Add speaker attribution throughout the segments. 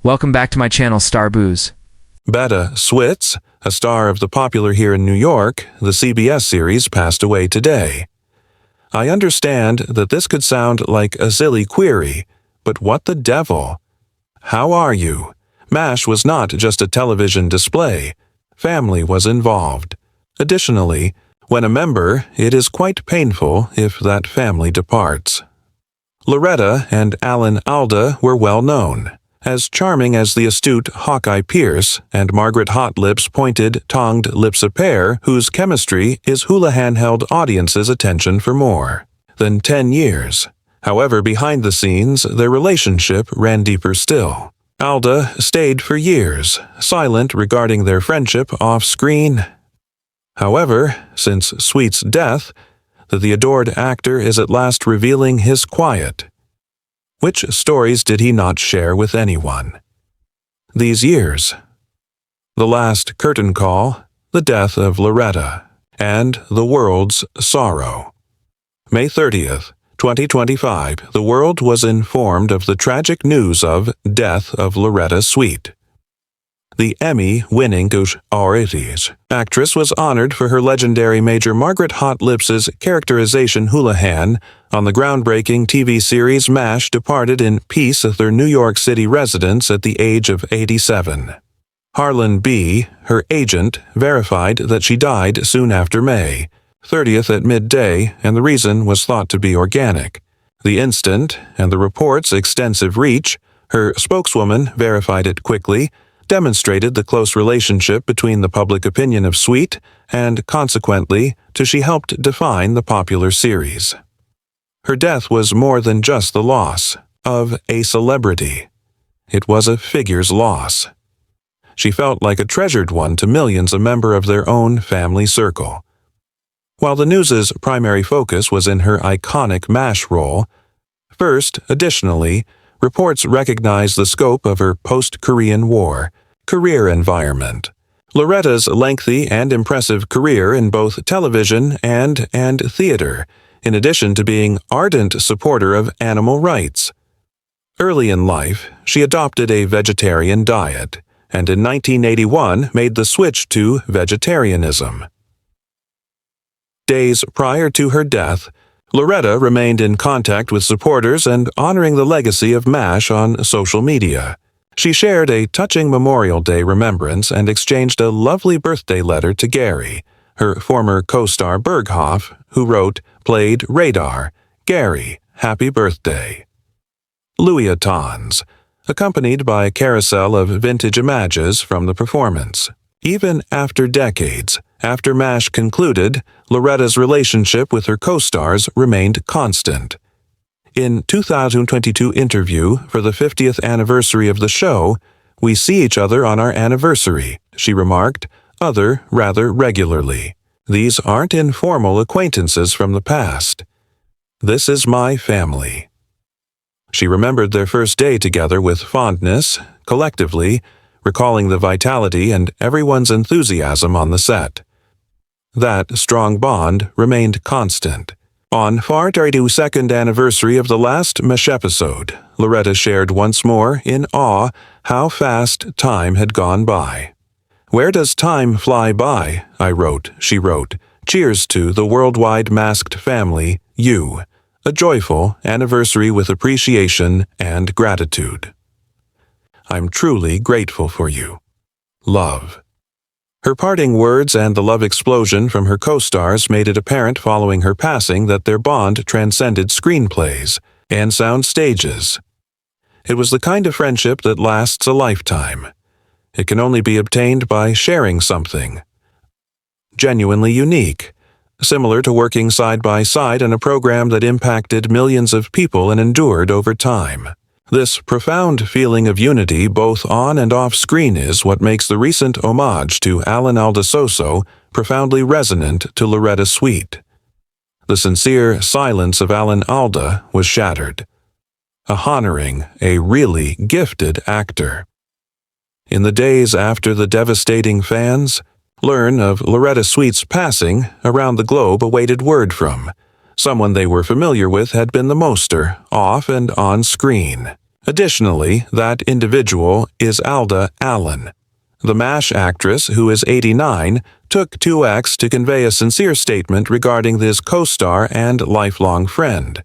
Speaker 1: Welcome back to my channel, Star Booze.
Speaker 2: Loretta Swit, a star of the popular Here in New York, the CBS series, passed away today. I understand that this could sound like a silly query, but what the devil? How are you? MASH was not just a television display. Family was involved. Additionally, when a member, it is quite painful if that family departs. Loretta and Alan Alda were well known, as charming as the astute Hawkeye Pierce and Margaret Hot Lips pointed tongued lips a pair whose chemistry is Houlihan held audiences' attention for more than 10 years. However, behind the scenes, their relationship ran deeper still. Alda stayed for years, silent regarding their friendship off-screen. However, since Swit's death, the adored actor is at last revealing his quiet. Which stories did he not share with anyone? These years. The last curtain call, the death of Loretta, and the world's sorrow. May 30th, 2025, the world was informed of the tragic news of death of Loretta Swit. The Emmy-winning actress was honored for her legendary Major Margaret Hot Lips' characterization Houlihan on the groundbreaking TV series MASH departed in peace at their New York City residence at the age of 87. Harlan B., her agent, verified that she died soon after May 30th at midday, and the reason was thought to be organic. The instant and the report's extensive reach, her spokeswoman verified it quickly, demonstrated the close relationship between the public opinion of Swit and, consequently, she helped define the popular series. Her death was more than just the loss of a celebrity. It was a figure's loss. She felt like a treasured one to millions, a member of their own family circle. While the news's primary focus was in her iconic MASH role, additionally, reports recognized the scope of her post-Korean War career environment. Loretta's lengthy and impressive career in both television and theater, in addition to being ardent supporter of animal rights. Early in life, she adopted a vegetarian diet, and in 1981 made the switch to vegetarianism. Days prior to her death, Loretta remained in contact with supporters and honoring the legacy of MASH on social media. She shared a touching Memorial Day remembrance and exchanged a lovely birthday letter to Gary, her former co-star Berghoff, who played Radar. Gary, happy birthday. Louis-Vuittons, accompanied by a carousel of vintage images from the performance. Even after decades, after MASH concluded, Loretta's relationship with her co-stars remained constant. In 2022 interview for the 50th anniversary of the show, "We see each other on our anniversary," she remarked, rather regularly. "These aren't informal acquaintances from the past. This is my family." She remembered their first day together with fondness, collectively, recalling the vitality and everyone's enthusiasm on the set. That strong bond remained constant. On far 32nd anniversary of the last MASH episode, Loretta shared once more, in awe, how fast time had gone by. "Where does time fly by?" she wrote. "Cheers to the worldwide masked family, you. A joyful anniversary with appreciation and gratitude. I'm truly grateful for you. Love." Her parting words and the love explosion from her co-stars made it apparent following her passing that their bond transcended screenplays and sound stages. It was the kind of friendship that lasts a lifetime. It can only be obtained by sharing something genuinely unique, similar to working side by side in a program that impacted millions of people and endured over time. This profound feeling of unity both on and off screen is what makes the recent homage to Alan Alda profoundly resonant to Loretta Swit. The sincere silence of Alan Alda was shattered, honoring a really gifted actor. In the days after the devastating fans learn of Loretta Swit's passing, around the globe awaited word from someone they were familiar with had been the moster, off and on screen. Additionally, that individual is Alda Allen. The MASH actress, who is 89, took 2X to convey a sincere statement regarding this co-star and lifelong friend.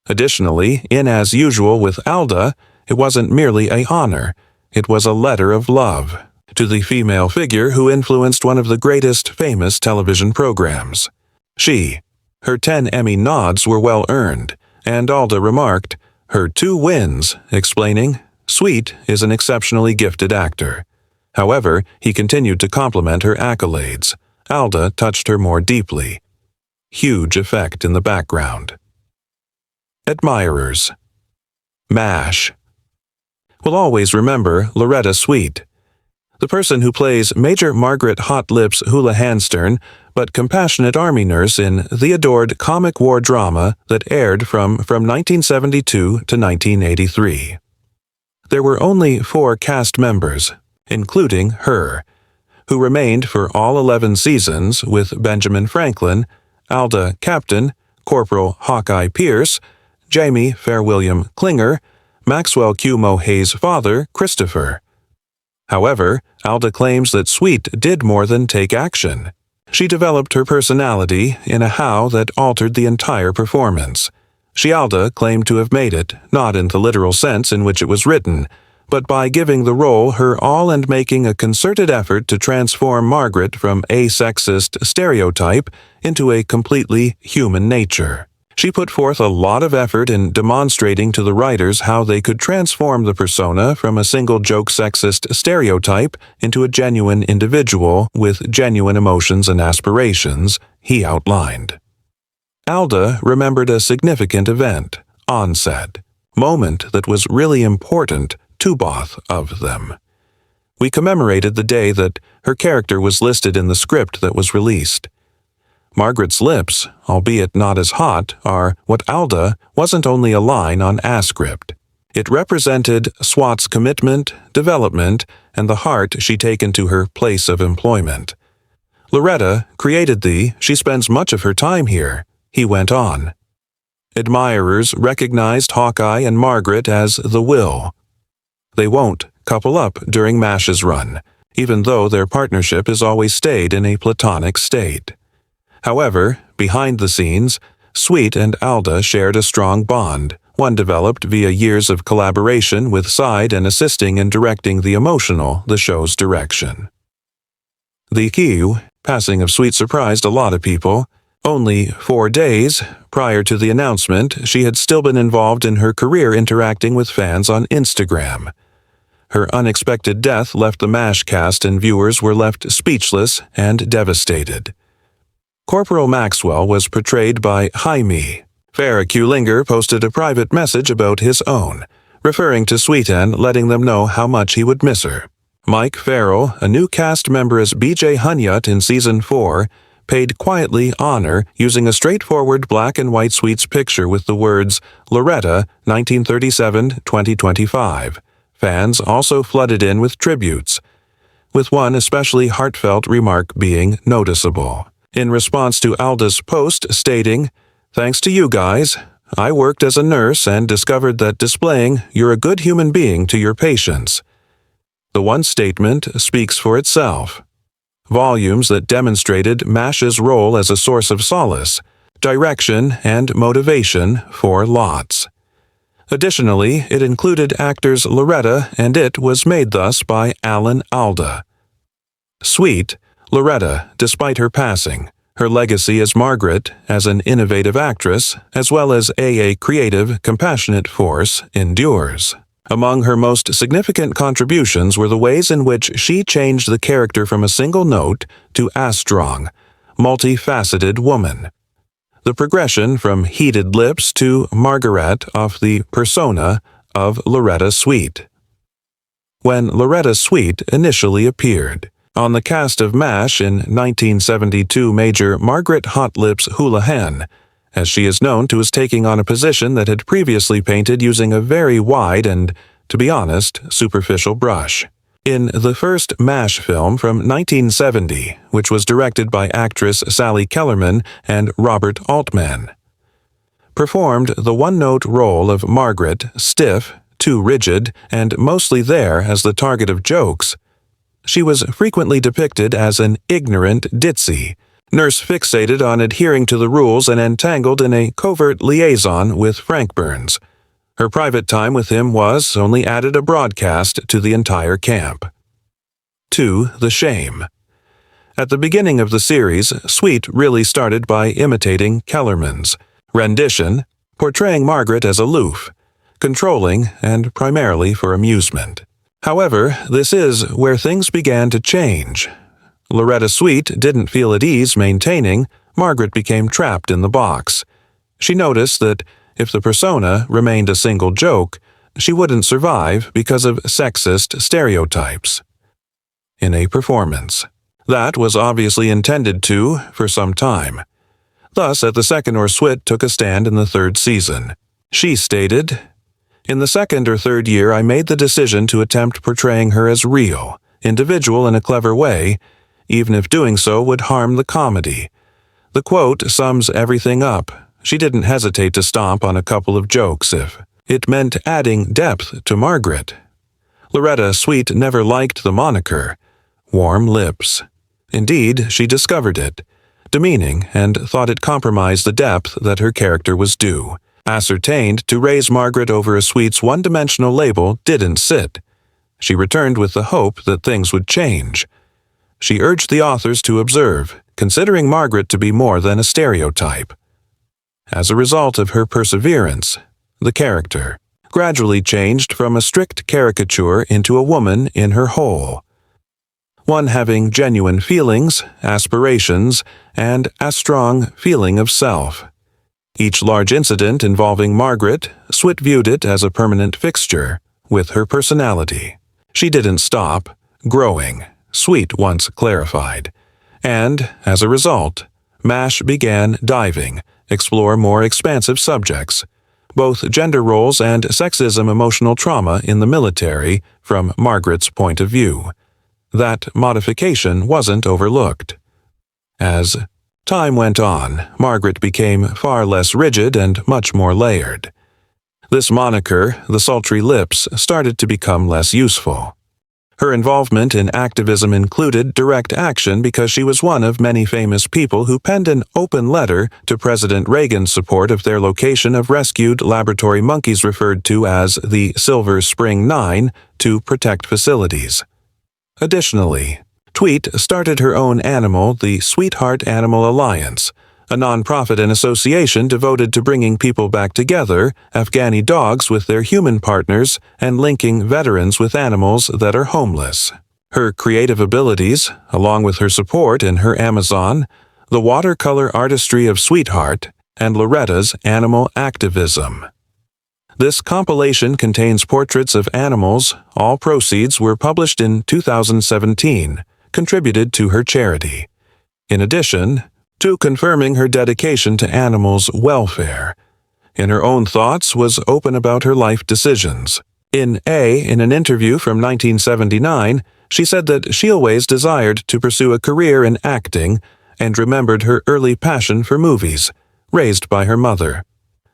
Speaker 2: Additionally, in as usual with Alda, it wasn't merely a honor, it was a letter of love to the female figure who influenced one of the greatest famous television programs. Her 10 Emmy nods were well earned, and Alda remarked, her 2 wins, explaining, Swit is an exceptionally gifted actor. However, he continued to compliment her accolades. Alda touched her more deeply. Huge effect in the background. Admirers. MASH. We'll always remember Loretta Swit, the person who plays Major Margaret Hot Lips Houlihan but compassionate army nurse in the adored comic war drama that aired from 1972 to 1983. There were only 4 cast members, including her, who remained for all 11 seasons with Benjamin Franklin, Alda Captain, Corporal Hawkeye Pierce, Jamie Fairwilliam Klinger, Maxwell Q. Mohay's father, Christopher. However, Alda claims that Swit did more than take action. She developed her personality in a how that altered the entire performance. Alda claimed to have made it, not in the literal sense in which it was written, but by giving the role her all and making a concerted effort to transform Margaret from a sexist stereotype into a completely human nature. She put forth a lot of effort in demonstrating to the writers how they could transform the persona from a single-joke sexist stereotype into a genuine individual with genuine emotions and aspirations, he outlined. Alda remembered a significant event, onset, moment that was really important to both of them. We commemorated the day that her character was listed in the script that was released. Margaret's lips, albeit not as hot, are what Alda wasn't only a line on a script. It represented Swat's commitment, development, and the heart she'd taken to her place of employment. Loretta created she spends much of her time here, he went on. Admirers recognized Hawkeye and Margaret as the will. They won't couple up during MASH's run, even though their partnership has always stayed in a platonic state. However, behind the scenes, Swit and Alda shared a strong bond, one developed via years of collaboration with Side and assisting in directing the show's direction. The passing of Swit surprised a lot of people. Only 4 days prior to the announcement, she had still been involved in her career interacting with fans on Instagram. Her unexpected death left the MASH cast and viewers were left speechless and devastated. Corporal Maxwell was portrayed by Jaime. Farrah Kulinger posted a private message about his own, referring to Swit and letting them know how much he would miss her. Mike Farrell, a new cast member as BJ Hunyut in Season 4, paid quietly honor using a straightforward black and white Swit's picture with the words, Loretta, 1937-2025. Fans also flooded in with tributes, with one especially heartfelt remark being noticeable. In response to Alda's post stating, "Thanks to you guys, I worked as a nurse and discovered that displaying you're a good human being to your patients." The one statement speaks for itself. Volumes that demonstrated MASH's role as a source of solace, direction, and motivation for lots. Additionally, it included actors Loretta, and it was made thus by Alan Alda. Swit, Loretta, despite her passing, her legacy as Margaret, as an innovative actress, as well as a creative, compassionate force, endures. Among her most significant contributions were the ways in which she changed the character from a single note to a strong, multifaceted woman. The progression from heated lips to Margaret of the persona of Loretta Swit. When Loretta Swit initially appeared on the cast of MASH in 1972, Major Margaret Hot Lips Houlihan, as she is known to, was taking on a position that had previously painted using a very wide and, to be honest, superficial brush. In the first MASH film from 1970, which was directed by actress Sally Kellerman and Robert Altman, performed the one-note role of Margaret, stiff, too rigid and mostly there as the target of jokes. She was frequently depicted as an ignorant ditzy, nurse fixated on adhering to the rules and entangled in a covert liaison with Frank Burns. Her private time with him only added a broadcast to the entire camp. 2. The Shame. At the beginning of the series, Swit really started by imitating Kellerman's rendition, portraying Margaret as aloof, controlling, and primarily for amusement. However, this is where things began to change. Loretta Swit didn't feel at ease maintaining, Margaret became trapped in the box. She noticed that if the persona remained a single joke, she wouldn't survive because of sexist stereotypes. In a performance. That was obviously intended to, for some time. Thus, at the second Swit took a stand in the third season. She stated, "In the second or third year I made the decision to attempt portraying her as real, individual in a clever way, even if doing so would harm the comedy." The quote sums everything up. She didn't hesitate to stomp on a couple of jokes if it meant adding depth to Margaret. Loretta Swit never liked the moniker, warm lips. Indeed, she discovered it, demeaning, and thought it compromised the depth that her character was due. Ascertained to raise Margaret over a Swit's one-dimensional label didn't sit. She returned with the hope that things would change. She urged the authors to observe, considering Margaret to be more than a stereotype. As a result of her perseverance, the character gradually changed from a strict caricature into a woman in her whole. One having genuine feelings, aspirations, and a strong feeling of self. Each large incident involving Margaret, Swit viewed it as a permanent fixture with her personality. She didn't stop growing, Swit once clarified. And, as a result, MASH began diving, explore more expansive subjects, both gender roles and sexism emotional trauma in the military from Margaret's point of view. That modification wasn't overlooked. As time went on, Margaret became far less rigid and much more layered. This moniker, the sultry lips, started to become less useful. Her involvement in activism included direct action because she was one of many famous people who penned an open letter to President Reagan's support of their location of rescued laboratory monkeys referred to as the Silver Spring 9 to protect facilities. Additionally, Swit started her own animal, the Sweetheart Animal Alliance, a nonprofit and association devoted to bringing people back together, Afghani dogs with their human partners, and linking veterans with animals that are homeless. Her creative abilities, along with her support in her Amazon, the watercolor artistry of Sweetheart, and Loretta's animal activism. This compilation contains portraits of animals. All proceeds were published in 2017, contributed to her charity. In addition, to confirming her dedication to animals' welfare. In her own thoughts, was open about her life decisions. In an interview from 1979, she said that she always desired to pursue a career in acting and remembered her early passion for movies, raised by her mother.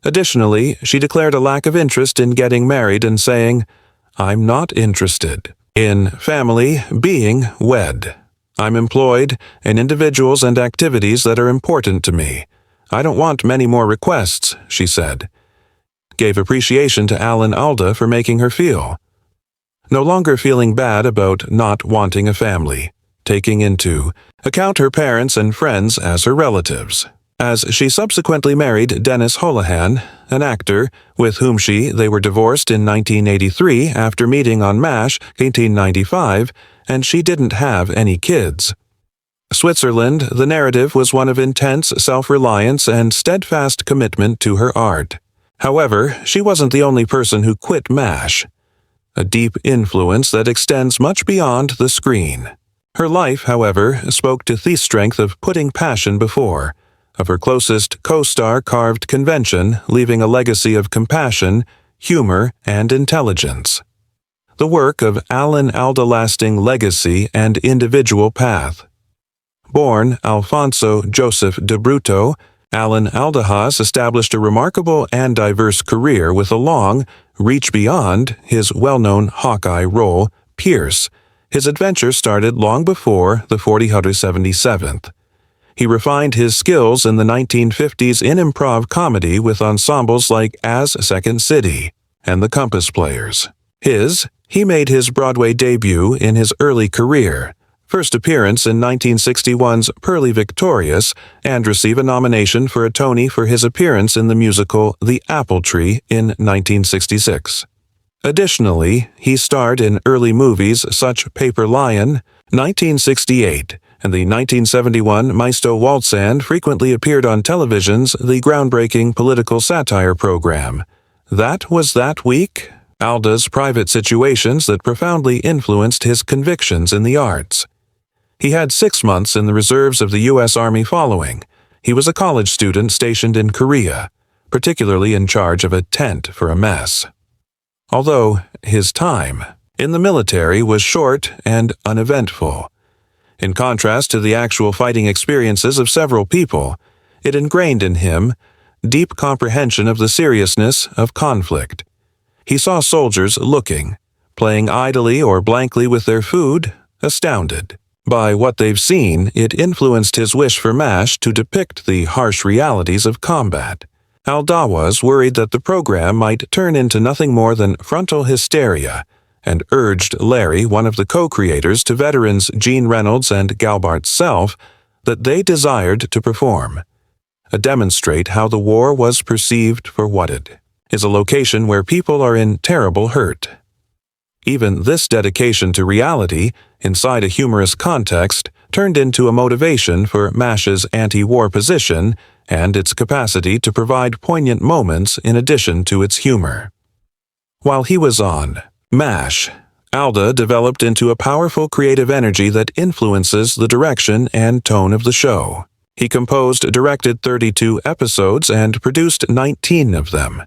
Speaker 2: Additionally, she declared a lack of interest in getting married and saying, "I'm not interested in family being wed. I'm employed in individuals and activities that are important to me. I don't want many more requests," she said. Gave appreciation to Alan Alda for making her feel. No longer feeling bad about not wanting a family, taking into account her parents and friends as her relatives. As she subsequently married Dennis Houlihan, an actor with whom they were divorced in 1983 after meeting on MASH 1895, and she didn't have any kids. Switzerland, the narrative was one of intense self-reliance and steadfast commitment to her art. However, she wasn't the only person who quit MASH, a deep influence that extends much beyond the screen. Her life, however, spoke to the strength of putting passion before, of her closest co-star carved convention, leaving a legacy of compassion, humor, and intelligence. The work of Alan Alda lasting legacy and individual path. Born Alfonso Joseph de Bruto, Alan Alda has established a remarkable and diverse career with a long reach beyond his well-known Hawkeye role, Pierce. His adventure started long before the 477th. He refined his skills in the 1950s in improv comedy with ensembles like As Second City and the Compass Players. He made his Broadway debut in his early career, first appearance in 1961's Pearly Victorious, and receive a nomination for a Tony for his appearance in the musical The Apple Tree in 1966. Additionally, he starred in early movies such Paper Lion, 1968, and the 1971 Maisto Waltz, and frequently appeared on television's the groundbreaking political satire program. That Was That Week? Alda's private situations that profoundly influenced his convictions in the arts. He had 6 months in the reserves of the U.S. Army following. He was a college student stationed in Korea, particularly in charge of a tent for a mess. Although his time in the military was short and uneventful. In contrast to the actual fighting experiences of several people, it ingrained in him deep comprehension of the seriousness of conflict. He saw soldiers looking, playing idly or blankly with their food, astounded. By what they've seen, it influenced his wish for MASH to depict the harsh realities of combat. Alda was worried that the program might turn into nothing more than frontal hysteria, and urged Larry, one of the co-creators, to veterans Gene Reynolds and Galbart Self, that they desired to perform. Demonstrate how the war was perceived for what it is, a location where people are in terrible hurt. Even this dedication to reality, inside a humorous context, turned into a motivation for MASH's anti-war position and its capacity to provide poignant moments in addition to its humor. While he was on MASH, Alda developed into a powerful creative energy that influences the direction and tone of the show. He composed, directed 32 episodes and produced 19 of them,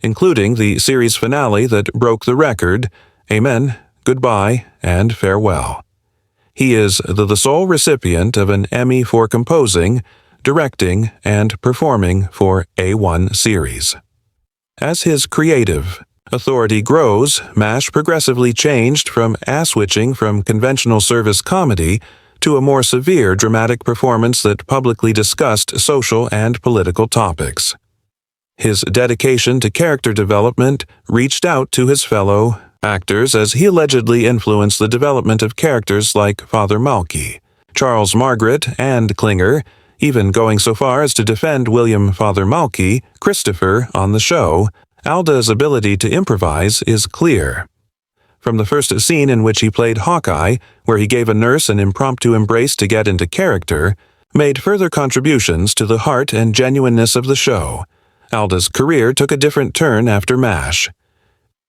Speaker 2: including the series finale that broke the record, Amen, Goodbye, and Farewell. He is the sole recipient of an Emmy for composing, directing, and performing for A1 series. As his creative authority grows, MASH progressively changed from switching from conventional service comedy to a more severe dramatic performance that publicly discussed social and political topics. His dedication to character development reached out to his fellow actors as he allegedly influenced the development of characters like Father Malky, Charles Margaret, and Klinger, even going so far as to defend William Father Malky, Christopher, on the show. Alda's ability to improvise is clear. From the first scene in which he played Hawkeye, where he gave a nurse an impromptu embrace to get into character, made further contributions to the heart and genuineness of the show. Alda's career took a different turn after MASH.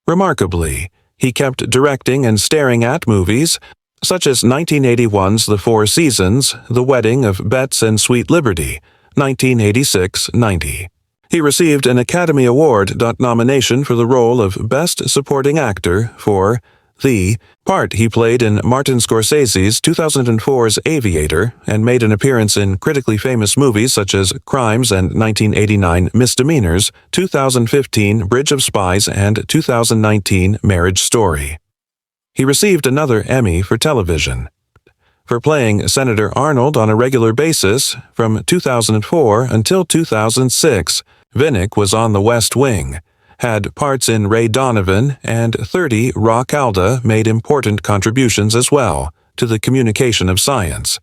Speaker 2: Remarkably, he kept directing and staring at movies such as 1981's The Four Seasons, The Wedding of Betts and Sweet Liberty, 1986-90. He received an Academy Award nomination for the role of Best Supporting Actor for the part he played in Martin Scorsese's 2004's Aviator, and made an appearance in critically famous movies such as Crimes and 1989 Misdemeanors, 2015 Bridge of Spies, and 2019 Marriage Story. He received another Emmy for television for playing Senator Arnold on a regular basis from 2004 until 2006. Vinnick was on The West Wing, had parts in Ray Donovan, and 30 Rock Alda made important contributions as well to the communication of science.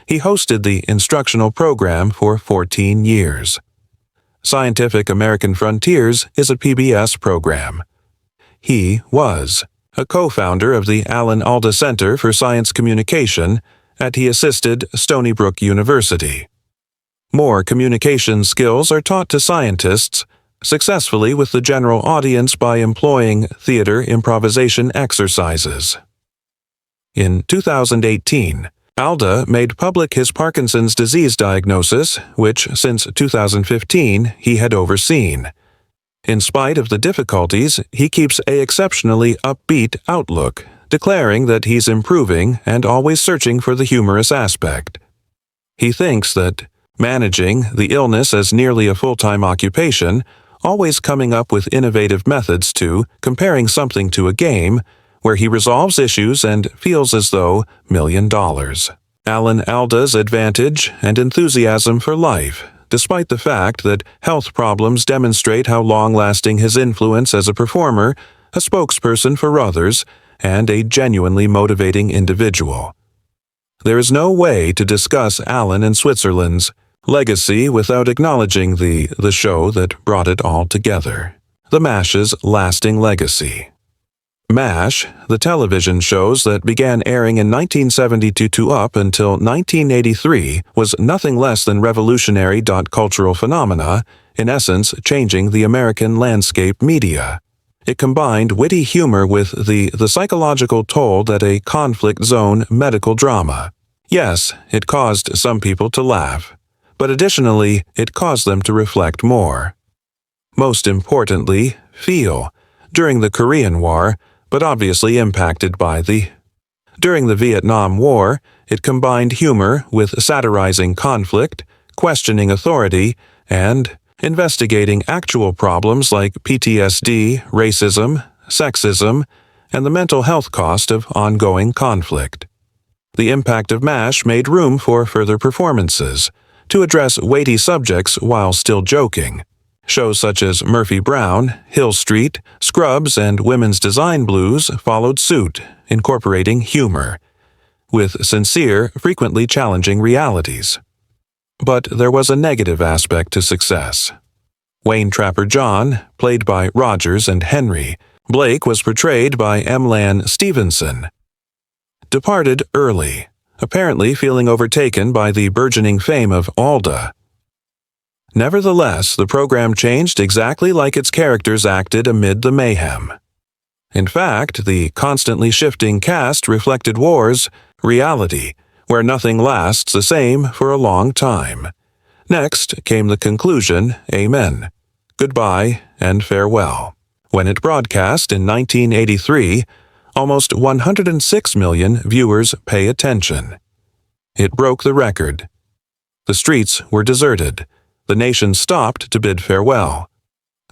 Speaker 2: He hosted the instructional program for 14 years. Scientific American Frontiers is a PBS program. He was a co-founder of the Alan Alda Center for Science Communication at he assisted Stony Brook University. More communication skills are taught to scientists successfully with the general audience by employing theater improvisation exercises. In 2018, Alda made public his Parkinson's disease diagnosis, which since 2015 he had overseen. In spite of the difficulties, he keeps an exceptionally upbeat outlook, declaring that he's improving and always searching for the humorous aspect. He thinks that managing the illness as nearly a full-time occupation always coming up with innovative methods to comparing something to a game where he resolves issues and feels as though $1 million. Alan Alda's advantage and enthusiasm for life, despite the fact that health problems demonstrate how long-lasting his influence as a performer, a spokesperson for others, and a genuinely motivating individual. There is no way to discuss Alan and Switzerland's legacy without acknowledging the show that brought it all together. The MASH's lasting legacy. MASH, the television shows that began airing in 1972 up until 1983, was nothing less than revolutionary cultural phenomena, in essence changing the American landscape media. It combined witty humor with the psychological toll that a conflict zone medical drama. Yes, it caused some people to laugh, but additionally, it caused them to reflect more. Most importantly, feel, during the Korean War, but obviously impacted by During the Vietnam War, it combined humor with satirizing conflict, questioning authority, and investigating actual problems like PTSD, racism, sexism, and the mental health cost of ongoing conflict. The impact of MASH made room for further performances to address weighty subjects while still joking. Shows such as Murphy Brown, Hill Street, Scrubs, and Women's Design Blues followed suit, incorporating humor, with sincere, frequently challenging realities. But there was a negative aspect to success. Wayne Trapper John, played by Rogers and Henry, Blake was portrayed by Emlan Stevenson, departed early, apparently feeling overtaken by the burgeoning fame of Alda. Nevertheless, the program changed exactly like its characters acted amid the mayhem. In fact, the constantly shifting cast reflected war's reality, where nothing lasts the same for a long time. Next came the conclusion, Amen, Goodbye, and Farewell. When it broadcast in 1983, almost 106 million viewers pay attention. It broke the record. The streets were deserted. The nation stopped to bid farewell.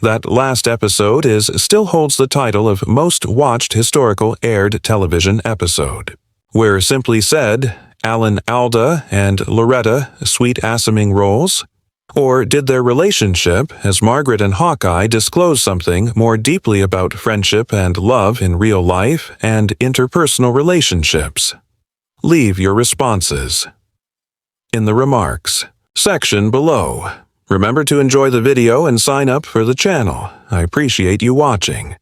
Speaker 2: That last episode still holds the title of most watched historical aired television episode. Were simply said, Alan Alda and Loretta Swit assuming roles? Or did their relationship, as Margaret and Hawkeye, disclose something more deeply about friendship and love in real life and interpersonal relationships? Leave your responses in the remarks section below. Remember to enjoy the video and sign up for the channel. I appreciate you watching.